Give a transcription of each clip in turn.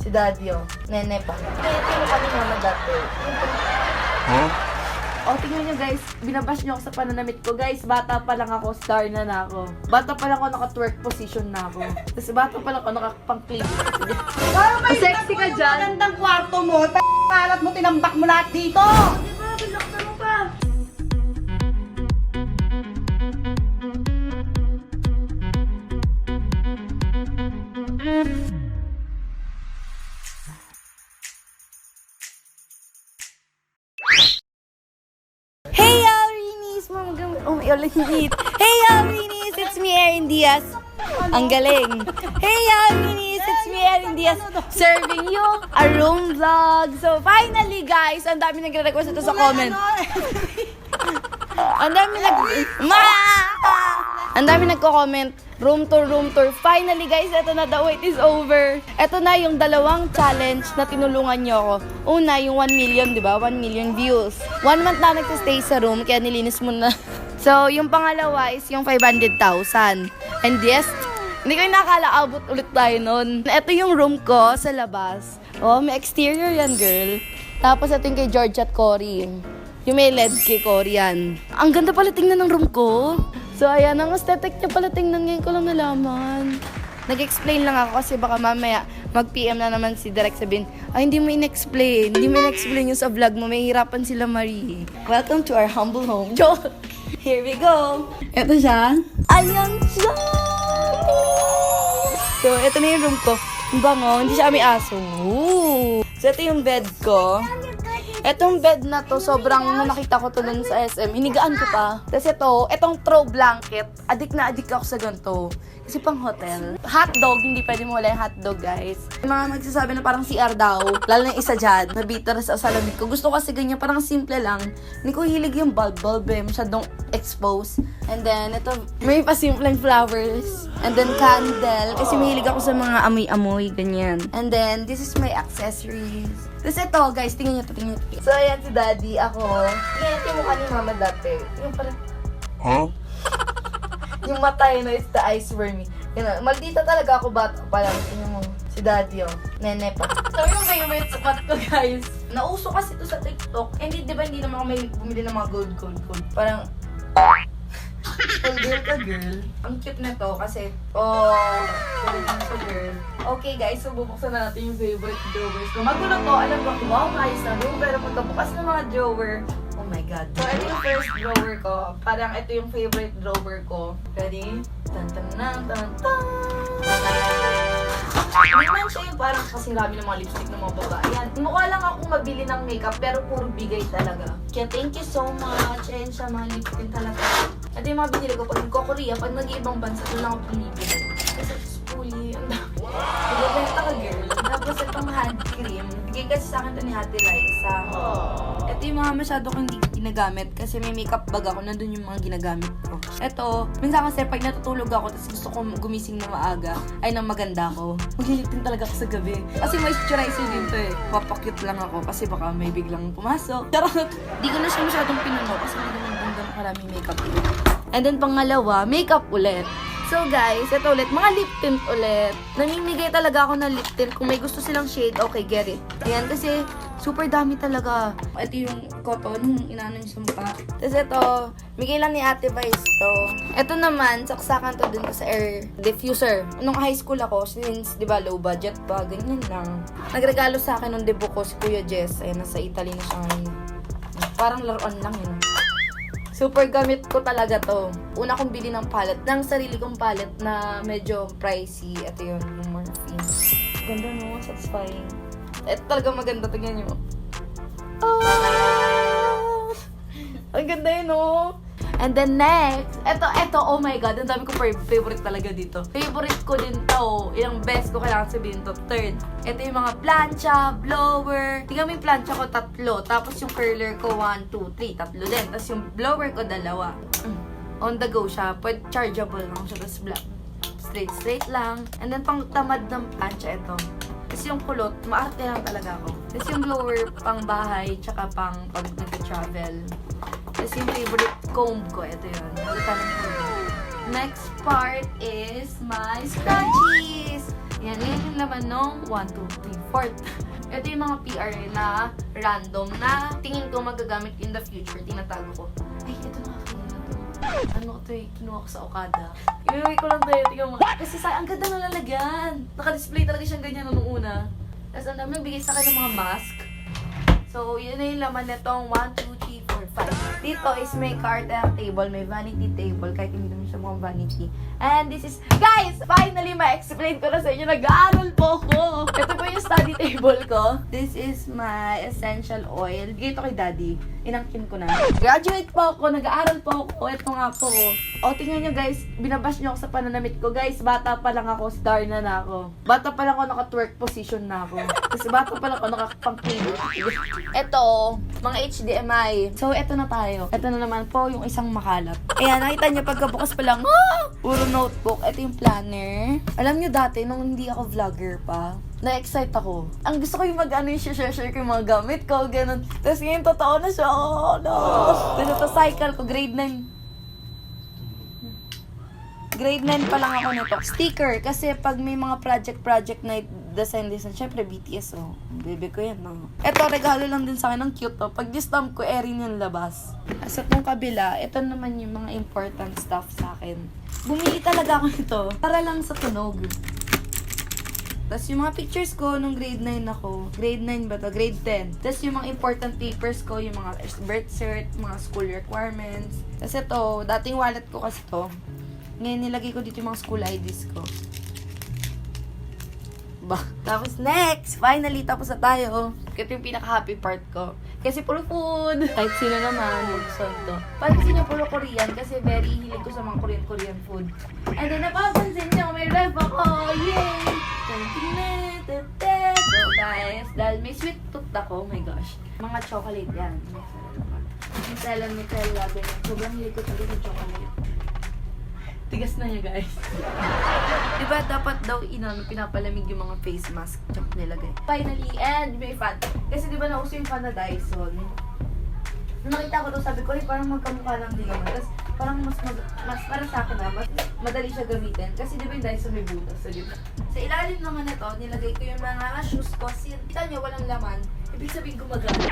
Si Daddy, oh. Nene pa. Kaya ito yung kami mama dati. Huh? O, tingnan nyo guys, binabash nyo ako sa pananamit ko. Guys, bata pa lang ako, star na ako. Bata pa lang ako, naka-twerk position na ako. Tapos bata pa lang ako, nakapang-clip. Sexy ka dyan. Magandang kwarto mo, kalat mo, tinambak mo lahat dito! Di ba? Binaksan mo pa. Hey y'all, Rinis! Oh my God, hit. Hey y'all, Rinis! It's me, Erin Diaz. Ang galing. Hey y'all, Rinis! It's me, Erin Diaz. Serving you a room vlog. So finally, guys, ang dami nagre-request ito sa comment. Ang dami nagko-comment. Room tour. Finally, guys, eto na, the wait is over. Eto na yung dalawang challenge na tinulungan nyo ako. Una, yung 1 million, di ba? 1 million views. 1 month na nagsa-stay sa room, kaya nilinis mo na. So, yung pangalawa is yung 500,000. And yes, hindi ko nakakala abot ulit tayo nun. Eto yung room ko sa labas. Oh, may exterior yan, girl. Tapos ito yung kay George at Cory. Yung may LED kay Cory yan. Ang ganda pala tingnan ng room ko. So, ayan, ang aesthetic niya pala tingnan. Ngayon ko lang nalaman. Nag-explain lang ako kasi baka mamaya mag-PM na naman si Direk sabihin, ay, hindi mo in-explain. Hindi mo in-explain yung sa vlog mo. May hirapan sila, Marie. Welcome to our humble home. Joke! Here we go. Ito siya. Ayan siya! So, ito na yung room ko. Ang bango. Hindi siya may aso. Ooh. So, ito yung bed ko. Etong bed na to, sobrang nung nakita ko to dun sa SM, hinigaan ko pa. Tapos etong throw blanket, adik na adik ako sa ganito. Kasi pang hotel. Hotdog, hindi pwede mo wala yung hotdog, guys. Yung mga magsasabi na parang CR daw, lalo na yung isa dyan, nabiter sa salamit ko. Gusto ko kasi ganyan, parang simple lang. Hindi ko hilig yung bulb eh, masyadong expose. And then, ito, may pasimpleng flowers. And then, candle, kasi mahilig ako sa mga amoy-amoy, ganyan. And then, this is my accessories. Tapos ito, guys, tingnan nyo to. So, ayan si Daddy, ako. Tingnan ito yung mukha ni Mama dati. Yung parang, Huh? yung mata yun, it's the eyes for me. Yun, maldita talaga ako bata pa lang. Tingnan mo, si Daddy, oh. Nene pa. So, yung favorite spot ko, guys. Nauso kasi ito sa TikTok. Hindi, di ba, hindi naman ako may bumili ng mga gold. Parang, girl ka, girl. Ang cute na to kasi, girl. Okay, guys, so bubuksan na natin yung favorite drawers ko. Magulo to, alam ko, wow, ayos na room. Pero pagkabukas ng mga drawer, oh my God. So, ito yung first drawer ko. Parang ito yung favorite drawer ko. Ready? Tan-tan-tan-tan-tan! Hindi man siya yung parang kasirami ng mga lipstick ng mga babae. Yan. Mukha lang akong mabili ng makeup pero puro bigay talaga. Kaya thank you so much. Ayan siya, mga lipstick talaga. Ito yung mga binili ko pag nagko-Korea, pag nag-iibang bansa, doon lang ako pinibili. Kasi spoolie, ang dami. Nagbebenta ka, girl. Tapos itong hand cream. Bigay kasi sa akin ito ni Ate Liza. Ito yung mga masyado kong hindi ginagamit kasi may makeup bag ako, nandun yung mga ginagamit ko. Ito, minsan kasi pag natutulog ako tapos gusto ko gumising na maaga, ay nang maganda ako. Maglilitin talaga ako sa gabi. Kasi moisturizer din to eh. Papakit lang ako kasi baka may biglang pumasok. Charot! Di ko na siya masyadong pinuno kasi hindi naman ganda maraming makeup. And then pangalawa, makeup ulit. So guys, ito ulit, mga lip tint ulit. Namimigay talaga ako ng lip tint. Kung may gusto silang shade, okay, get it. Ayan, kasi super dami talaga. Ito yung cotton, inaano yung sumpa. Tapos ito, bigay lang ni Ate Vice to. Ito naman, saksakan to din sa air diffuser. Nung high school ako, since, di ba, low budget pa, ganyan lang. Nagregalo sa akin nung debut ko si Kuya Jess. Ayan, nasa Italy na siya ngayon. Parang laruan lang yun. Super gamit ko talaga to. Una kong bili ng palette, ng sarili kong palette na medyo pricey. Ito yun, yung Morphe. Ganda no, satisfying. Ito talaga maganda, tingnan nyo. Oh! Ang ganda yun no. And then next, ito, oh my God, ang dami ko favorite talaga dito. Favorite ko din to, ilang best ko kailangan sabihin to. Third, ito yung mga plancha, blower. Tingnan mo yung plancha ko, 3. Tapos yung curler ko, 1, 2, 3, 3 din. Tapos yung blower ko, 2. On the go siya, pwede chargeable lang siya. Tapos black, straight lang. And then pang tamad ng plancha, ito. Tapos yung kulot, maarte lang talaga ako. Tapos yung blower, pang bahay, tsaka pang pag nag-travel. Tapos yung favorite comb ko, ito yun. Next part is my scrunchies. Yan yung laman nung 1, 2, 3, 4. Ito yung mga PR na random na tingin ko magagamit in the future. Tinatago ko. Ay, ito nakakaya na to. Ano ito eh, kinuha ko sa Okada. Inuwi ko lang tayo. Tingnan mo. Kasi ang ganda na lalagyan. Naka-display talaga siyang ganyan nung una. Tapos ang dami nagbigay sa akin ng mga mask. So, yun na yung laman nitong 1, 2, 3, 4, 5. Dito is may card table, may vanity table, kahit hindi naman siya mga vanity. And this is, guys, finally, ma-explain ko na sa inyo, nag-aaral po ko. Ito po yung study table ko. This is my essential oil. Bigay ito kay daddy. Inangkin ko na. Graduate po ako, nag-aaral po ako. Ito nga po. O, tingnan nyo guys, binabash nyo ako sa pananamit ko. Guys, bata pa lang ako, star na ako. Bata pa lang ako, naka-twerk position na ako. Kasi bata pa lang ako, nakapang-pivot. Ito, mga HDMI. So, ito na tayo. Ito na naman po yung isang makalat. Ayan, nakita nyo, pagkabukas pa lang, puro notebook. Ito yung planner. Alam nyo dati, nung hindi ako vlogger pa, na-excite ako. Ang gusto ko yung mag-ano yung share ko yung mga gamit ko, ganun. Tapos ngayon, totoo na siya. Oh, no. Tapos ito, cycle ko, grade 9. Grade 9 pa lang ako nito. Sticker, kasi pag may mga project na design, syempre BTS, oh. Bebe ko yan, no. Ito, regalo lang din sa akin, ng cute, to. Pag distamp ko, rin yung labas. Sa itong kabila, ito naman yung mga important stuff sa akin. Bumili talaga ako nito, para lang sa tunog. Tapos yung mga pictures ko nung grade 9 ako. Grade 9 ba to? Grade 10. Tapos yung mga important papers ko, yung mga birth cert, mga school requirements. Tapos ito, dating wallet ko kasi to. Ngayon nilagay ko dito yung mga school IDs ko. Ba? Tapos next! Finally, tapos na tayo. Ito yung pinaka-happy part ko. Kasi puro food. Kahit sino naman, gusto to. Pansin nyo puro Korean kasi very hilig ko sa mga Korean food. And then napapansin nyo, may ref ako! Yay! So guys, dahil may sweet tooth ako, oh my gosh. Mga chocolate yan. Nutella, ganyan. Sobrang hilig ko talaga ng chocolate. Tigas na niya, guys. Diba dapat daw pinapalamig yung mga face mask tsaka nilagay. Finally, and may fan. Kasi diba nauso yung fan na Dyson. Nung nakita ko to, sabi ko, parang magkamukha lang din naman. Tapos parang mas para sa akin mas madali siya gamitin. Kasi diba yung Dyson may butas. So, diba? Sa ilalim naman nito, nilagay ko yung mga shoes ko. Kita nyo, walang laman. Ibig sabihin gumagana.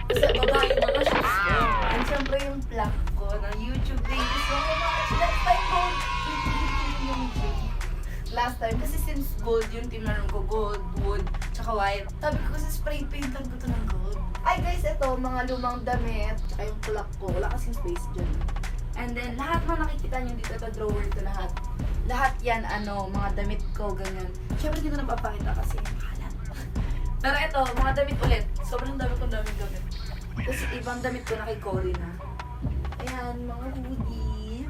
Kasi baba yung mga shoes ko. And syempre yung plug ko ng YouTube. Thank you so much. That's my gold. Last time, kasi since gold yung tinanong ko, gold, wood, tsaka white. Sabi ko kasi spray paintan ko to ng gold. Ay guys, ito, mga lumang damit, tsaka yung plug ko. Wala kasing space dyan. And then, lahat na nakikita nyo dito, ito drawer ko lahat. Lahat yan, mga damit ko, ganyan. Siyempre, hindi ko napapakita kasi makalat. Pero ito, mga damit ulit. Sobrang dami kong damit. Tapos ibang damit ko na kay Cory na. Ayan, mga hoodie.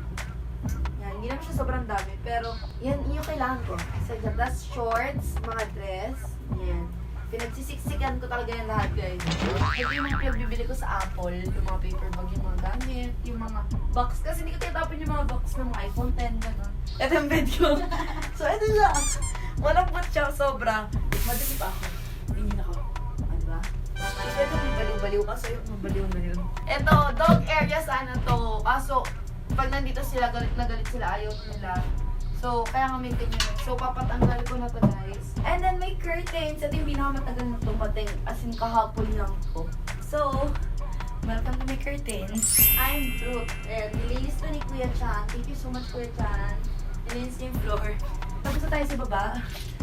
Yan, hindi naman siya sobrang dami. Pero, yan yung kailangan ko. Tapos shorts, mga dress. Yan. Pinagsisiksikan ko talaga yung lahat, guys. Ito yung mga pinagbibili ko sa Apple. Yung mga paper bag, yung mga gamit, yung mga box. Kasi hindi ko tinatapon yung mga box ng mga iPhone 10, gano'n. Ito yung bed ko. So, ito siya. Walang pot siya, sobra. Madali pa ako. Tingin ako. Diba? Ito may baliw-baliw ka sa'yo. Mabaliw-baliw. Ito, dog area sana to. Kaso, pag nandito sila, galit na galit sila, ayaw nila. So, kaya nga may ganyan. So, papatanggal ko na to, guys. And then, may curtains. Ito yung pinakamatagal na tumating. As in, kahapon lang ko. So, welcome to my curtains. I'm Brooke. And nilinis to ni Kuya Chan. Thank you so much, Kuya Chan. Nilinis niya yung floor. Tapos na tayo sa baba.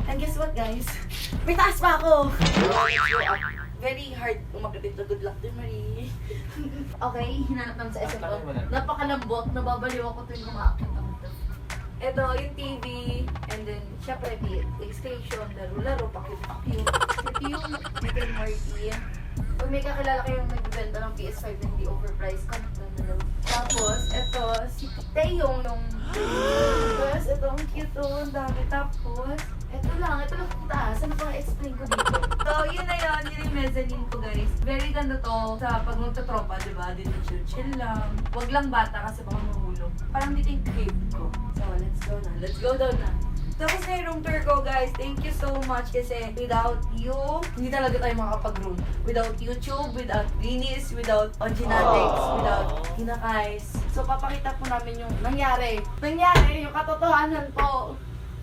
And guess what, guys? May taas pa ako! Very hard umakit ito. Good luck to Marie. Okay, hinanap naman sa SM ko. Napakalambot. Nababaliw ako tuwing umakit ako. Ito, yung TV, and then, syempre, PlayStation, laro-laro, pakit-pakit. Ito yung Rick and Morty. Pag may kakilala kayong nagbibenta ng PS5 na hindi overpriced, comment down below. Tapos, ito, si Taeyong yung... Tapos, ito, ang cute to, ang dami. Tapos, ito lang ang taas. Ano pang explain ko dito? So, yun na yun yung mezzanine ko, guys. Very ganda to sa pag magtatropa, diba? Dito chill lang. Wag lang bata kasi baka mahulog. Parang dito yung crib ko. So, let's go na. Let's go down na. Tapos na yung room tour ko, guys. Thank you so much kasi without you, hindi talaga tayo makapag-room. Without YouTube, without Greenies, without Oginatics, without Hinakais. So, papakita po namin yung nangyari. Nangyari, yung katotohanan po.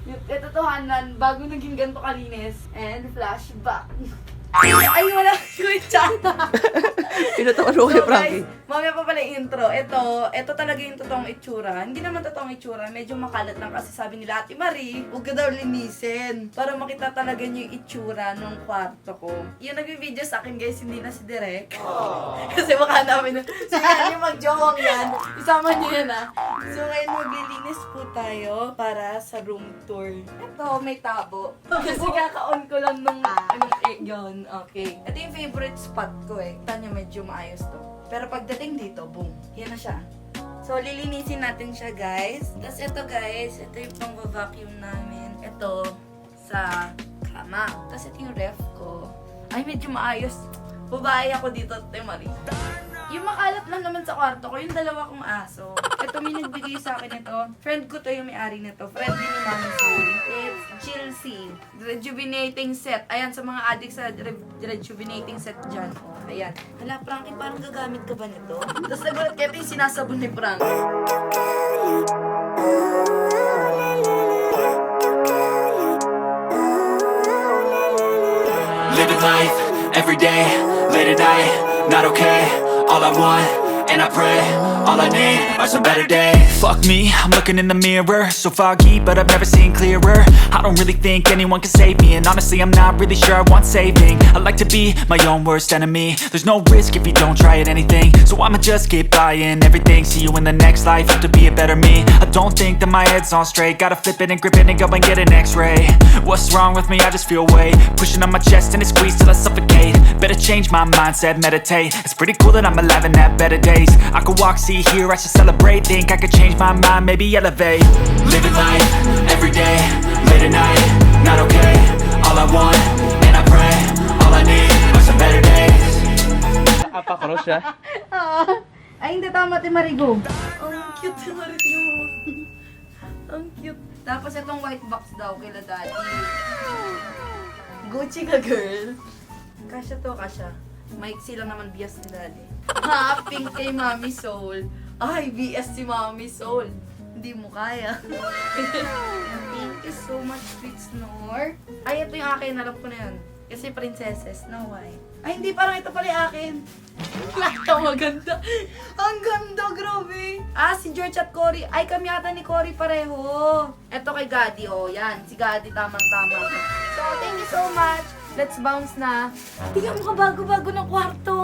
Yung katotohanan, bago naging ganito kalinis. And flashback. Ay, wala ko yung chat. Pinatawa ko kay Frankie. Mamaya pa pala yung intro. Ito talaga yung totoong itsura. Hindi naman totoong itsura, medyo makalat lang kasi sabi nila, Ate Marie, huwag ka daw linisin. Para makita talaga niyo yung itsura ng kwarto ko. Yung nag-video sa akin guys, hindi na si Direk. Kasi baka namin, sige yung mag-jowang yan. Isama niyo yan ah. So ngayon maglilinis po tayo para sa room tour. Ito, may tabo. Kasi kaka-on ko lang nung yun. Okay. Ito yung favorite spot ko eh. Kita niyo medyo maayos to. Pero pagdating dito, boom. Yan na siya. So, lilinisin natin siya, guys. Tapos ito, guys. Ito yung pang-vacuum namin. Ito, sa kama. Tapos ito yung ref ko. Ay, medyo maayos. Babae ako dito, Ate Marie. Yung makalat lang naman sa kwarto ko, yung dalawa kong aso. Ito may nagbigay sa akin ito. Friend ko to yung may-ari nito. Friend din ni Mami Soul. It's Chilsea. Rejuvenating set. Ayan, sa mga addicts sa rejuvenating set dyan. Oh, ayan. Hala, Frankie, parang gagamit ka ba nito? Tapos nagulat kayo, ito yung sinasabon ni Frank. Living life, every day, late at night, not okay. All I want, and I pray, all I need are some better days. Fuck me, I'm looking in the mirror, so foggy, but I've never seen clearer. I don't really think anyone can save me, and honestly I'm not really sure I want saving. I like to be my own worst enemy. There's no risk if you don't try at anything, so I'ma just keep buying everything. See you in the next life, have to be a better me. I don't think that my head's on straight, gotta flip it and grip it and go and get an x-ray. What's wrong with me? I just feel weight pushing on my chest and it squeezes till I suffocate. Better change my mindset, meditate. It's pretty cool that I'm alive and have better days. I could walk, see, hear, I should celebrate. Think I could change my mind, maybe elevate. Living life, every day, late at night, not okay. All I want, and I pray, all I need are some better days. Apa-cross siya. Ay, hindi tama, Ate Marigo. Ang cute si Marigo. Ang cute. Tapos itong white box daw kila Daddy. Gucci ka, girl. Kasha to, kasha. Maiksi lang naman bias ni Daddy. Ha, pink kay Mami Soul. Ay, BS si Mami Soul. Hindi mo kaya. Thank you so much, sweet Snore. Ay, ito yung akin. Alam ko na yun. Kasi princesses, no why? Ay, hindi. Parang ito pala yung akin. Ito, maganda. Ang ganda, grabe. Ah, si George at Cory. Ay, kami ata ni Cory pareho. Ito kay Gaddy, oh. Yan, si Gaddy tamang-tama. So, thank you so much. Let's bounce na. Tingnan mo ka bago-bago ng kwarto.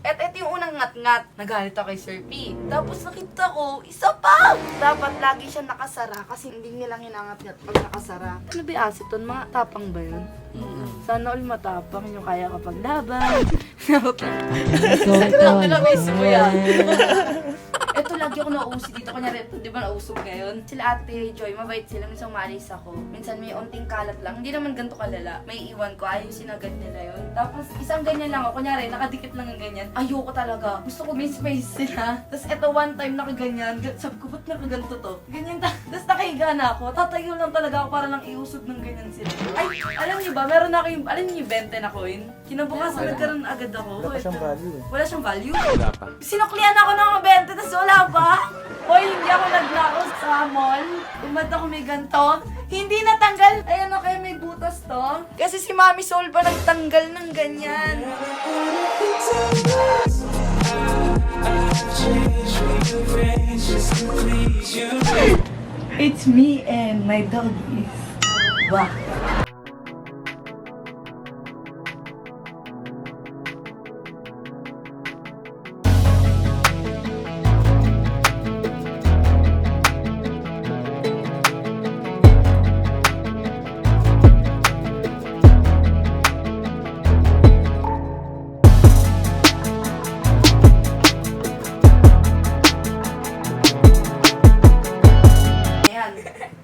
Ito yung unang ngat-ngat. Nagalit ako kay Sir P. Tapos nakita ko, isa pa! Dapat lagi siya nakasara kasi hindi nilang hinangat-ngat pag nakasara. Ano ba yung aceton? Mga tapang ba yun? Sana all matapang yung kaya kapag laban. Sakit lang mismo yan. Ito lagi ako nauusig dito. Kunyari ito, di ba nausog ngayon? Sila Ate Joy, mabait sila. Minsan umalis ako. Minsan may unting kalat lang. Hindi naman ganito kalala. May iwan ko. Ayusin agad nila yun. Tapos isang ganyan lang ako. Kunyari, nakadikit lang ang ganyan. Ayoko talaga. Gusto ko may space sila. Tapos ito one time nakaganyan. Sabi ko, ba't nakaganto to? Ganyan tapos nakahiga na ako. Tatayo lang talaga ako para lang iusog ng ganyan sila. Ay, alam niyo ba? Meron na kayong, alam niyo yung 20 na coin? Kinabukasan nagkaroon agad ako. Wala pa siyang value eh. Wala siyang value? Wala pa. Sinuklian ako ng 20, tapos wala pa. Hoy, hindi ako naglako sa mall. Umad ako may ganto. Hindi natanggal. Ayan o, kaya may butas to. Kasi si Mami Soul pa nagtanggal ng ganyan. It's me and my doggies. Wah.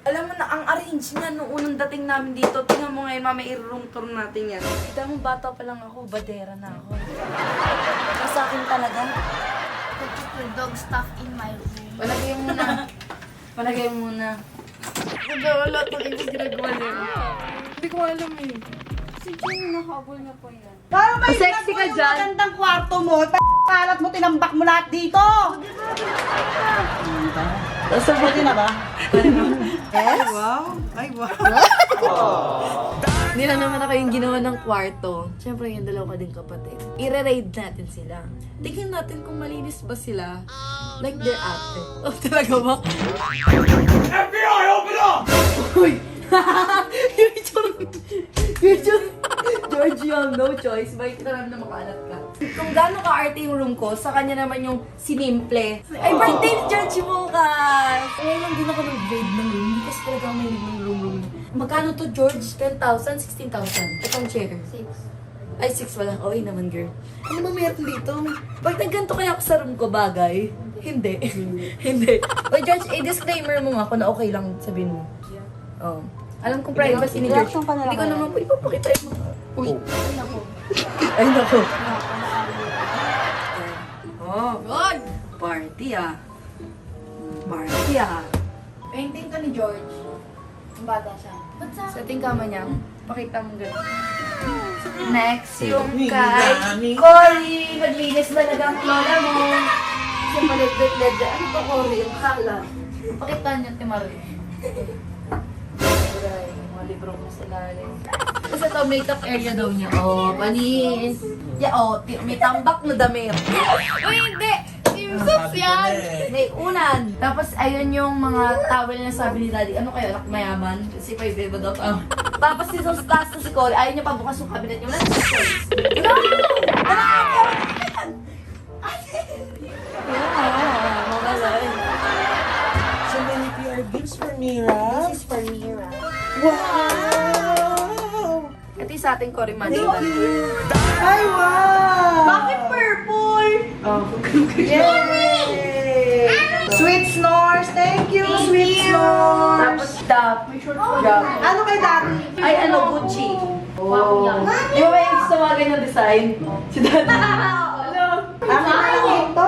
Alam mo na, ang arrange niya nung unang dating namin dito. Tingnan mo ngayon, mama, i-room tour natin yan. Kita mo, bata pa lang ako, badera na ako. Ito sa akin talaga. The dog stuff in my room. Palagay mo muna. Palagay mo muna. Wala itong ibig ginagawa niya. Hindi ko alam eh. Si Jane, nahabol na po yan. Parang may Sexy ka yung dyan. magandang kwarto mo. Kalat mo, tinambak mo lahat dito. Sasagutin na ba? Ay, wow. Ay, wow. Hindi lang naman ako yung ginawa ng kwarto. Siyempre, yung dalawa ka din kapatid. I-raid natin sila. Tingnan natin kung malinis ba sila. Like their ate. Oh, talaga ba? FBI, open up! Uy! George, you have no choice. Bakit ka naman na makalat ka? Kung gaano ka-arte yung room ko, sa kanya naman yung sinimple. Ay, birthday ni George bukas! Ngayon lang din ako nag-grade ng room. Hindi kasi talaga may room. Magkano to, George? 10,000? 16,000? Itong chair. 6. Ay, 6 wala. Okay naman, girl. Ano ba meron dito? Pag nagganto kaya ako sa room ko, bagay? Hindi. Hindi. O, George, disclaimer mo nga kung na okay lang sabihin mo. Oh. Alam kong privacy ni George. Hindi ko naman po ipapakita yung mga... Uy. Ay, nako. Oh. God! Party ah. Party ah. Painting ka ni George. Ang bata siya. Ba't sa Sa ating kama niya, pakita mo gano'n. Next, yung kay Cory. Maglinis na nagang lola mo. Kasi malit-lit-lit. Ano to, Cory? Yung kala. Pakita niyo, Timari. Ay, mga libro ko sa lalim. Kasi ito, makeup area daw niya. Oh, panis. Yeah, oh, may tambak na damit. Uy, hindi! Simsos yan! May unan. Tapos, ayun yung mga towel na sabi ni Daddy. Ano kayo, anak mayaman? Kasi pa iba daw. Tapos, si Sos taas na si Cory. Ayaw niya pabukas yung cabinet niya. Wala na si Cory. No! Mamalay. So many PR gifts for Mira. This is for Mira. Wow! Ito yung sa ating Cory Magic. Ay, wow! Bakit purple? Oh, yay! Sweet snores! Thank you, sweet snores! Tapos dap. May short po dap. Ano kay Daddy? Ay, ano, Gucci. Oh. Di ba may gusto mga ganyan design? Si Daddy. Hello. Akin na lang ito.